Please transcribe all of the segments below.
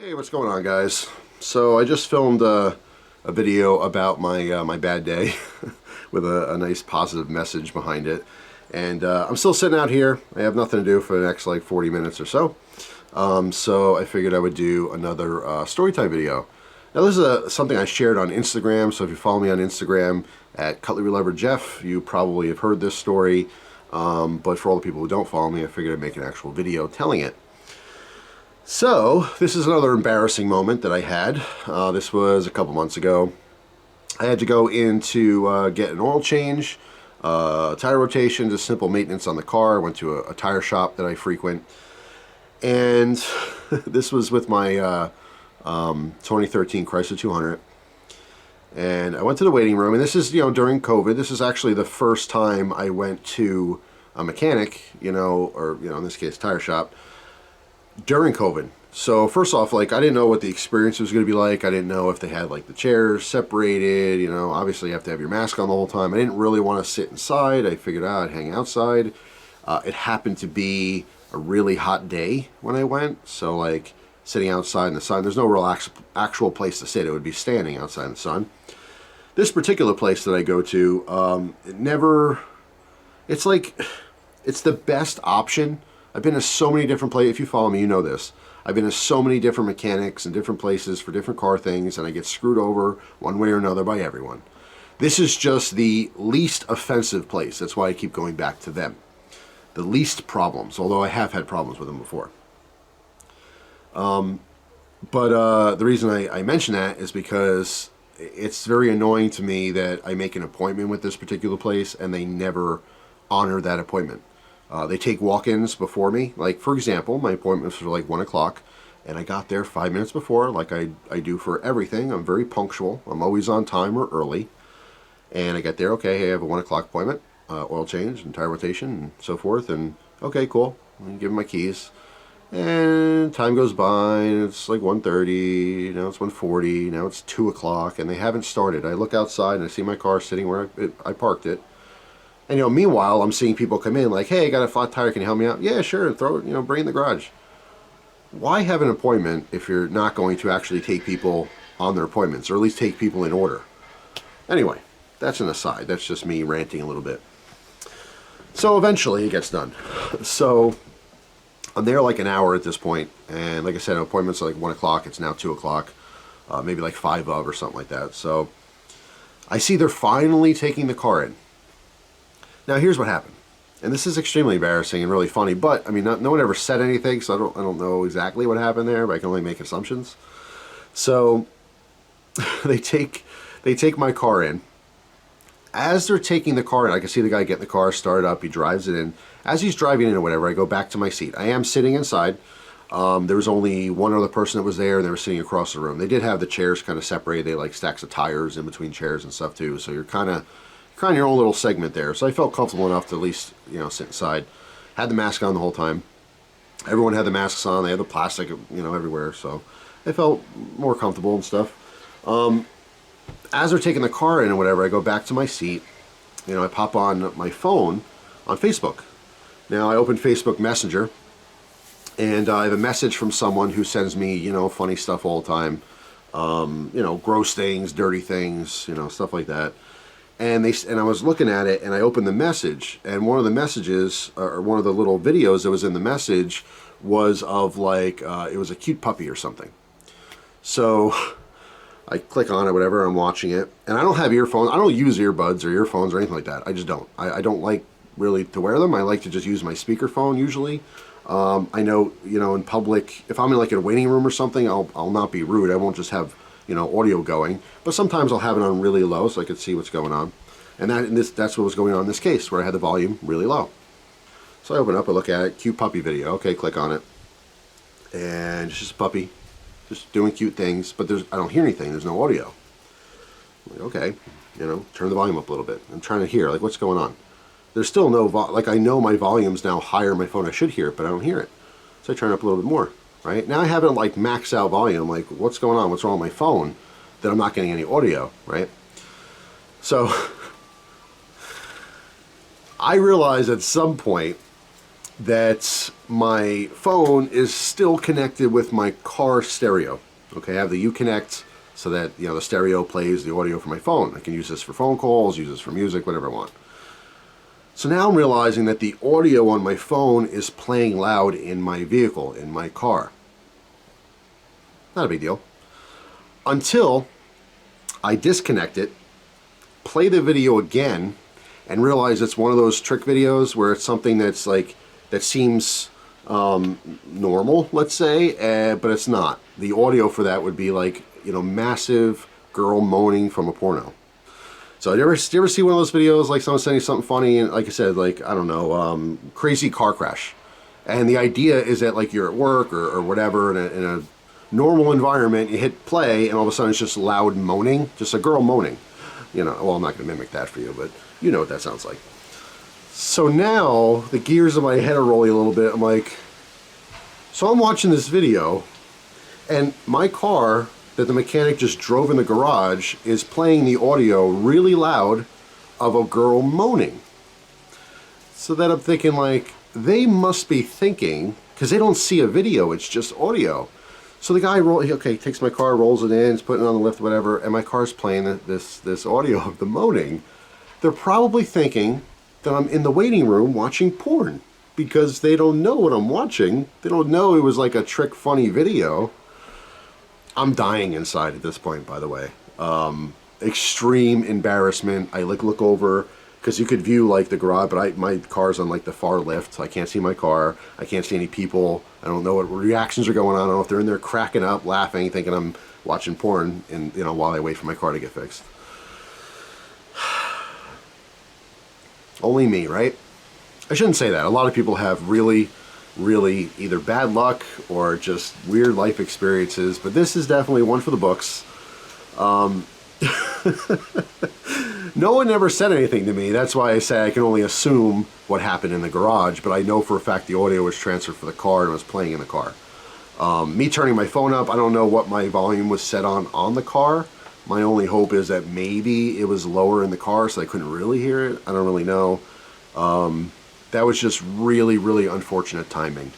Hey, what's going on, guys? So I just filmed a video about my bad day with a nice positive message behind it, and I'm still sitting out here. I have nothing to do for the next like 40 minutes or so, so I figured I would do another story time video. Now this is something I shared on Instagram, so if you follow me on Instagram at CUTLERYLOVER Jeff, you probably have heard this story, but for all the people who don't follow me, I figured I'd make an actual video telling it. So, this is another embarrassing moment that I had. This was a couple months ago. I had to go in to get an oil change, tire rotation, just simple maintenance on the car. I went to a tire shop that I frequent. And this was with my 2013 Chrysler 200. And I went to the waiting room, and this is, during COVID. This is actually the first time I went to a mechanic, or, in this case, tire shop, during COVID. So first off, I didn't know what the experience was going to be like. I didn't know if they had the chairs separated, obviously you have to have your mask on the whole time. I didn't really want to sit inside. I figured I'd hang outside. It happened to be a really hot day when I went, so sitting outside in the sun, there's no real actual place to sit. It would be standing outside in the sun. This particular place that I go to, it's the best option. I've been to so many different places. If you follow me, you know this. I've been to so many different mechanics and different places for different car things, and I get screwed over one way or another by everyone. This is just the least offensive place. That's why I keep going back to them. The least problems, although I have had problems with them before. The reason I mention that is because it's very annoying to me that I make an appointment with this particular place and they never honor that appointment. They take walk-ins before me. For example, my appointment was for 1 o'clock, and I got there 5 minutes before, like I do for everything. I'm very punctual. I'm always on time or early. And I get there, okay, hey, I have a 1 o'clock appointment, oil change and tire rotation and so forth, and okay, cool. I give them my keys. And time goes by, and it's 1:30, now it's 1:40, now it's 2 o'clock, and they haven't started. I look outside, and I see my car sitting where I parked it. And, meanwhile, I'm seeing people come in hey, I got a flat tire, can you help me out? Yeah, sure, throw it, bring it in the garage. Why have an appointment if you're not going to actually take people on their appointments, or at least take people in order? Anyway, that's an aside. That's just me ranting a little bit. So eventually it gets done. So I'm there an hour at this point, and like I said, appointments are 1 o'clock, it's now 2 o'clock, maybe 5 of or something like that. So I see they're finally taking the car in. Now here's what happened, and this is extremely embarrassing and really funny, but I mean no one ever said anything, so I don't know exactly what happened there, but I can only make assumptions. So they take my car in. As they're taking the car in, I can see the guy getting the car started up, he drives it in. As he's driving in or whatever, I go back to my seat. I am sitting inside. There was only one other person that was there, and they were sitting across the room. They did have the chairs kind of separated. They stacks of tires in between chairs and stuff too, so you're kind of your own little segment there. So I felt comfortable enough to at least, sit inside. Had the mask on the whole time. Everyone had the masks on. They had the plastic, everywhere. So I felt more comfortable and stuff. As they're taking the car in or whatever, I go back to my seat. I pop on my phone on Facebook. Now I open Facebook Messenger, and I have a message from someone who sends me, funny stuff all the time. Gross things, dirty things, stuff like that. And I was looking at it, and I opened the message, and one of the messages, or one of the little videos that was in the message, was of it was a cute puppy or something. So I click on it, whatever, I'm watching it, and I don't have earphones. I don't use earbuds or earphones or anything like that. I just don't. I don't like really to wear them. I like to just use my speakerphone usually. I know, in public, if I'm in a waiting room or something, I'll not be rude. I won't just have audio going, but sometimes I'll have it on really low so I could see what's going on. And that's what was going on in this case, where I had the volume really low. So I open up, I look at it, cute puppy video. Okay, click on it. And it's just a puppy, just doing cute things, but I don't hear anything, there's no audio. I'm okay, turn the volume up a little bit. I'm trying to hear, what's going on? There's still no, I know my volume's now higher on my phone, I should hear it, but I don't hear it. So I turn it up a little bit more. Right? Now I have it max out volume, what's going on, what's wrong with my phone that I'm not getting any audio, right? So I realized at some point that my phone is still connected with my car stereo. Okay, I have the Uconnect so that, you know, the stereo plays the audio for my phone. I can use this for phone calls, use this for music, whatever I want. So now I'm realizing that the audio on my phone is playing loud in my vehicle, in my car. Not a big deal. Until I disconnect it, play the video again, and realize it's one of those trick videos where it's something that's like, that seems normal, let's say, but it's not. The audio for that would be like, you know, massive girl moaning from a porno. So do you ever see one of those videos, like someone sending something funny, and like I said, like, I don't know, crazy car crash. And the idea is that, like, you're at work or whatever, in a normal environment, you hit play, and all of a sudden it's just loud moaning, just a girl moaning. You know, well, I'm not going to mimic that for you, but you know what that sounds like. So now the gears in my head are rolling a little bit. I'm like, so I'm watching this video, and my car that the mechanic just drove in the garage is playing the audio really loud of a girl moaning. So then I'm thinking, like, they must be thinking, because they don't see a video, it's just audio. So the guy takes my car, rolls it in, is putting it on the lift, whatever, and my car's playing this audio of the moaning. They're probably thinking that I'm in the waiting room watching porn, because they don't know what I'm watching. They don't know it was like a trick funny video. I'm dying inside at this point, by the way. Extreme embarrassment. I look over, because you could view like the garage, but my car's on like the far left, so I can't see my car. I can't see any people. I don't know what reactions are going on. I don't know if they're in there cracking up, laughing, thinking I'm watching porn, and you know, while I wait for my car to get fixed. Only me, right? I shouldn't say that. A lot of people have really either bad luck or just weird life experiences, but this is definitely one for the books. No one ever said anything to me. That's why I say I can only assume what happened in the garage, but I know for a fact the audio was transferred for the car and was playing in the car. Me turning my phone up, I don't know what my volume was set on the car. My only hope is that maybe it was lower in the car so I couldn't really hear it. I don't really know. That was just really unfortunate timing.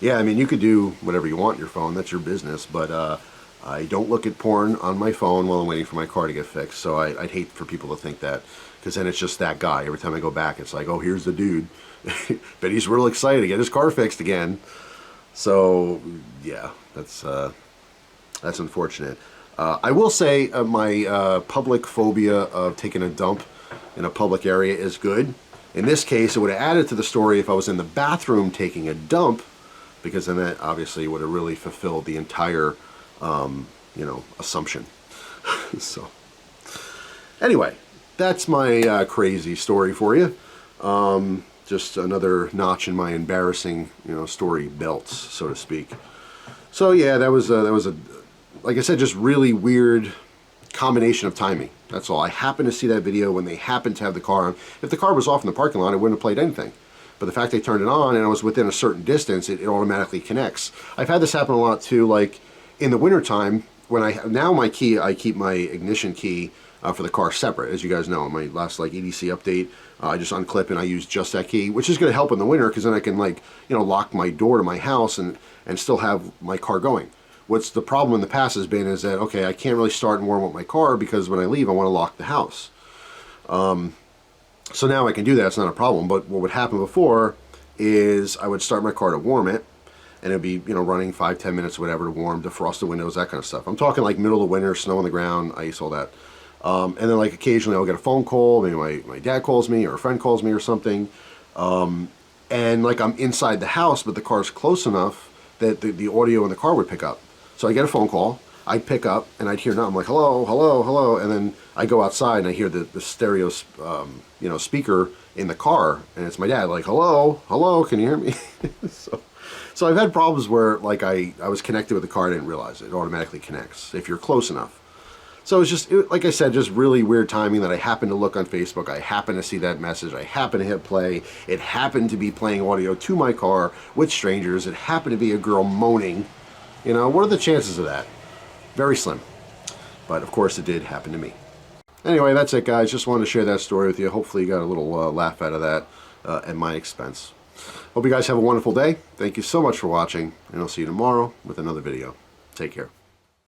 Yeah, I mean, you could do whatever you want on your phone. That's your business. But I don't look at porn on my phone while I'm waiting for my car to get fixed. So I'd hate for people to think that, because then it's just that guy. Every time I go back, it's like, oh, here's the dude. But he's real excited to get his car fixed again. So yeah, that's unfortunate. I will say my public phobia of taking a dump in a public area is good. In this case, it would have added to the story if I was in the bathroom taking a dump, because then that obviously would have really fulfilled the entire, you know, assumption. So, anyway, that's my crazy story for you. Just another notch in my embarrassing, you know, story belts, so to speak. So yeah, that was a, like I said, just really weird combination of timing. That's all. I happened to see that video when they happened to have the car on. If the car was off in the parking lot, it wouldn't have played anything. But the fact they turned it on and I was within a certain distance, it automatically connects. I've had this happen a lot too, like in the wintertime, when I keep my ignition key for the car separate. As you guys know, in my last like EDC update, I just unclip and I use just that key, which is going to help in the winter, because then I can, like, you know, lock my door to my house and still have my car going. What's the problem in the past has been is that, okay, I can't really start and warm up my car because when I leave, I want to lock the house. So now I can do that. It's not a problem. But what would happen before is I would start my car to warm it, and it'd be, you know, running 5-10 minutes, whatever, to warm, defrost the windows, that kind of stuff. I'm talking like middle of winter, snow on the ground, ice, all that. And then like occasionally I'll get a phone call. Maybe my dad calls me or a friend calls me or something. And like I'm inside the house, but the car's close enough that the audio in the car would pick up. So I get a phone call, I'd pick up, and I'd hear nothing. I'm like, hello, hello, hello, and then I go outside and I hear the stereo, you know, speaker in the car, and it's my dad, like, hello, hello, can you hear me? So I've had problems where, like, I was connected with the car, I didn't realize it automatically connects if you're close enough. So it's just, like I said, just really weird timing that I happened to look on Facebook, I happened to see that message, I happened to hit play, it happened to be playing audio to my car with strangers, it happened to be a girl moaning. You know, what are the chances of that? Very slim. But of course it did happen to me. Anyway, that's it, guys. Just wanted to share that story with you. Hopefully you got a little laugh out of that. at my expense. Hope you guys have a wonderful day. Thank you so much for watching, and I'll see you tomorrow with another video. Take care.